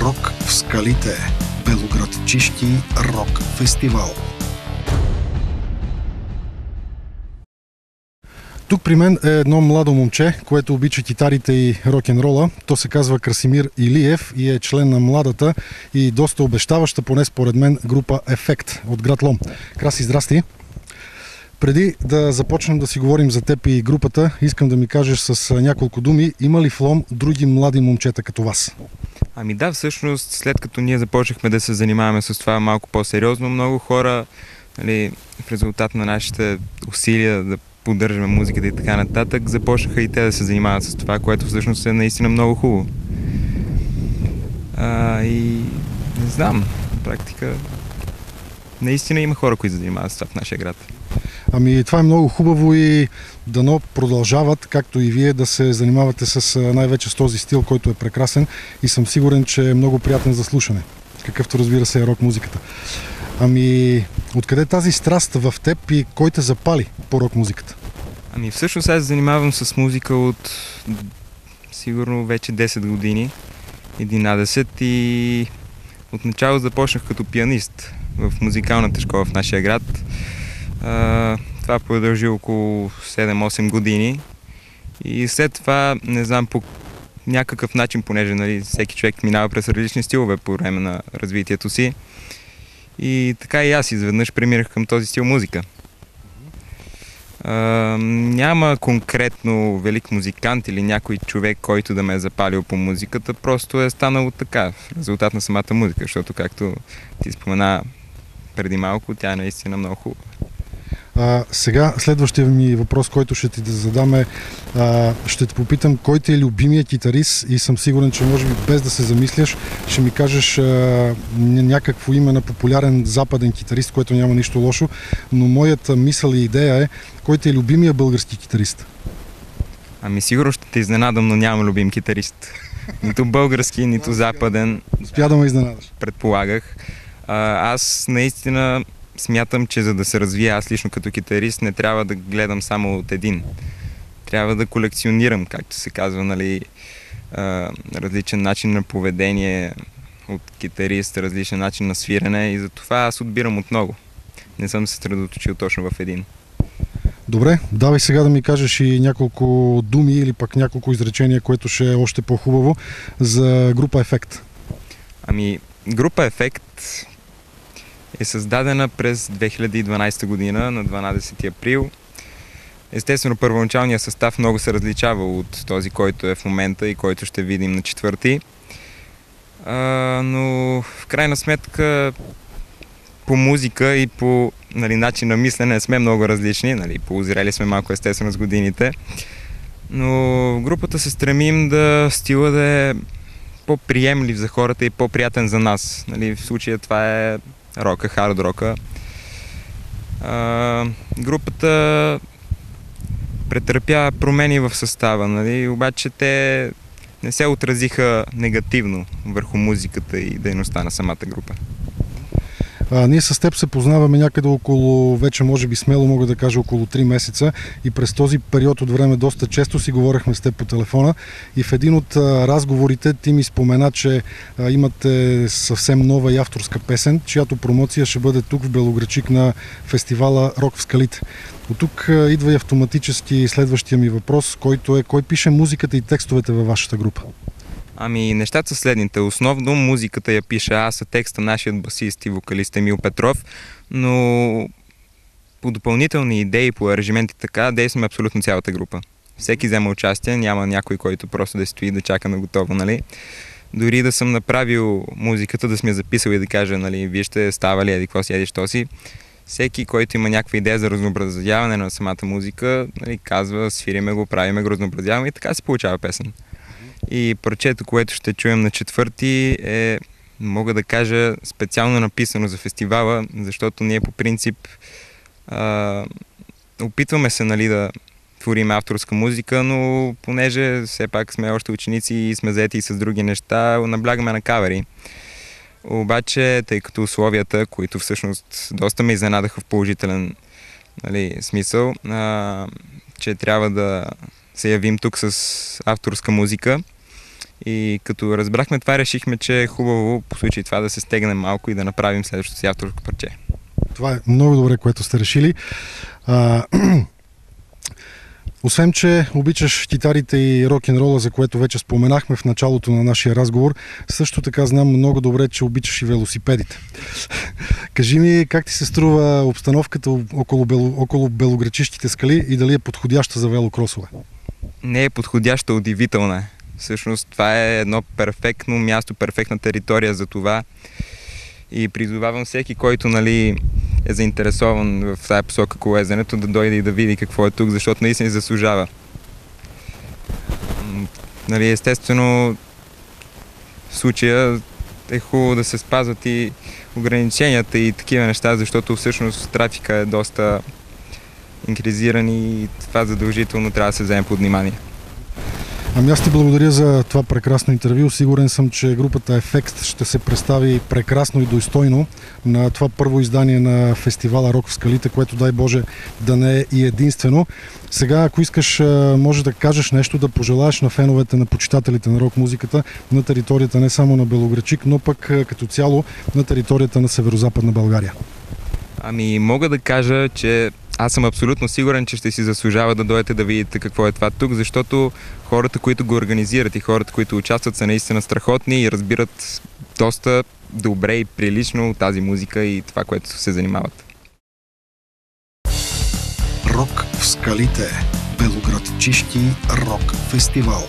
Рок в скалите. Белоградчишки рок фестивал. Тук при мен е едно младо момче, което обича китарите и рок-н-рола. То се казва Красимир Илиев и е член на младата и доста обещаваща, поне според мен, група Ефект от град Лом. Краси, здрасти! Преди да започнем да си говорим за теб и групата, искам да ми кажеш с няколко думи, има ли в Лом други млади момчета като вас? Ами да, всъщност, след като ние започнахме да се занимаваме с това малко по-сериозно, много хора, нали, в резултат на нашите усилия да поддържаме музиката и така нататък, започнаха и те да се занимават с това, което всъщност е наистина много хубаво. И не знам, на практика наистина има хора, които се занимават с това в нашия град. Ами това е много хубаво и дано продължават, както и вие, да се занимавате с най-вече с този стил, който е прекрасен и съм сигурен, че е много приятен за слушане, какъвто разбира се е рок музиката. Ами откъде тази страст в теб и кой те запали по рок музиката? Ами всъщност аз занимавам с музика от сигурно вече 10 години, 11 и отначало започнах като пианист в музикалната школа в нашия град. Това продължи около 7-8 години и след това, не знам, по някакъв начин, понеже нали, всеки човек минава през различни стилове по време на развитието си и така и аз изведнъж преминах към този стил музика. Няма конкретно велик музикант или някой човек, който да ме е запалил по музиката, просто е станало така, в резултат на самата музика, защото както ти спомена преди малко, тя е наистина много хубава. Сега следващия ми въпрос, който ще ти да задам е, ще те попитам кой ти е любимият китарист и съм сигурен, че може би без да се замисляш, ще ми кажеш някакво име на популярен западен китарист, което няма нищо лошо, но моята мисъл и идея е, кой ти е любимият български китарист? Ами сигурно ще те изненадам, но нямам любим китарист. Нито български, нито западен. Успя да ме изненадаш. Предполагах. Аз наистина смятам, че за да се развия аз лично като китарист, не трябва да гледам само от един. Трябва да колекционирам, както се казва, нали, различен начин на поведение от китарист, различен начин на свирене и затова аз отбирам от много. Не съм се съсредоточил точно в един. Добре, давай сега да ми кажеш и няколко думи или пък няколко изречения, което ще е още по-хубаво за група Ефект. Ами, група Ефект е създадена през 2012 година на 12 април. Естествено, първоначалният състав много се различава от този, който е в момента и който ще видим на 4-ти. Но в крайна сметка по музика и по начин на мислене не сме много различни. Поозрели сме малко естествено с годините. Но в групата се стремим стила да е по-приемлив за хората и по-приятен за нас. В случая това е рока, хард рока. Групата претърпя промени в състава, обаче те не се отразиха негативно върху музиката и дейността на самата група. Ние с теб се познаваме някъде около, вече може би смело мога да кажа, около 3 месеца и през този период от време доста често си говорихме с теб по телефона и в един от разговорите ти ми спомена, че имате съвсем нова и авторска песен, чиято промоция ще бъде тук в Белоградчик на фестивала Рок в скалите. От тук идва и автоматически следващия ми въпрос, който е: кой пише музиката и текстовете във вашата група? Ами нещата са следните. Основно музиката я пиша аз, а текста нашият басист и вокалист Емил Петров, но по допълнителни идеи, по аранжименти така, действаме абсолютно цялата група. Всеки взема участие, няма някой, който просто да стои да чака на готово, нали? Дори да съм направил музиката, да сме записал и да кажа, нали, вижте, става ли, какво си, що си. Всеки, който има някаква идея за разнообразяване на самата музика, нали, казва, свириме го, правиме го, разнообразяваме и така се получава песен. И парчето, което ще чуем на 4-ти е, мога да кажа, специално написано за фестивала, защото ние по принцип опитваме се, нали, да творим авторска музика, но понеже все пак сме още ученици и сме заети и с други неща, наблягаме на кавери. Обаче, тъй като условията, които всъщност доста ме изненадаха в положителен, нали, смисъл, че трябва да се явим тук с авторска музика И като разбрахме това, решихме, че е хубаво по случай това да се стегнем малко и да направим следващото си авторско парче. Това е много добре, което сте решили. Освен, че обичаш китарите и рок-н-рола, за което вече споменахме в началото на нашия разговор, също така знам много добре, че обичаш и велосипедите. Кажи ми, как ти се струва обстановката около белоградчишките скали и дали е подходяща за велокросове? Не е подходяща, удивителна е. Всъщност това е едно перфектно място, перфектна територия за това. И призовавам всеки, който е заинтересован в тази посока колезенето, да дойде и да види какво е тук, защото наистина заслужава. Естествено, в случая е хубаво да се спазват и ограниченията и такива неща, защото всъщност трафика е доста инкризиран и това задължително трябва да се вземе под внимание. Ами аз ти благодаря за това прекрасно интервю. Сигурен съм, че групата Ефект ще се представи прекрасно и достойно на това първо издание на фестивала Рок в скалите, което дай Боже да не е и единствено. Сега, ако искаш, може да кажеш нещо, да пожелаеш на феновете, на почитателите на рок-музиката на територията не само на Белоградчик, но пък като цяло на територията на Северозападна България. Ами мога да кажа, че аз съм абсолютно сигурен, че ще си заслужава да дойдете да видите какво е това тук, защото хората, които го организират и хората, които участват, са наистина страхотни и разбират доста добре и прилично тази музика и това, което се занимават. Рок в скалите. Белоградчишки рок фестивал.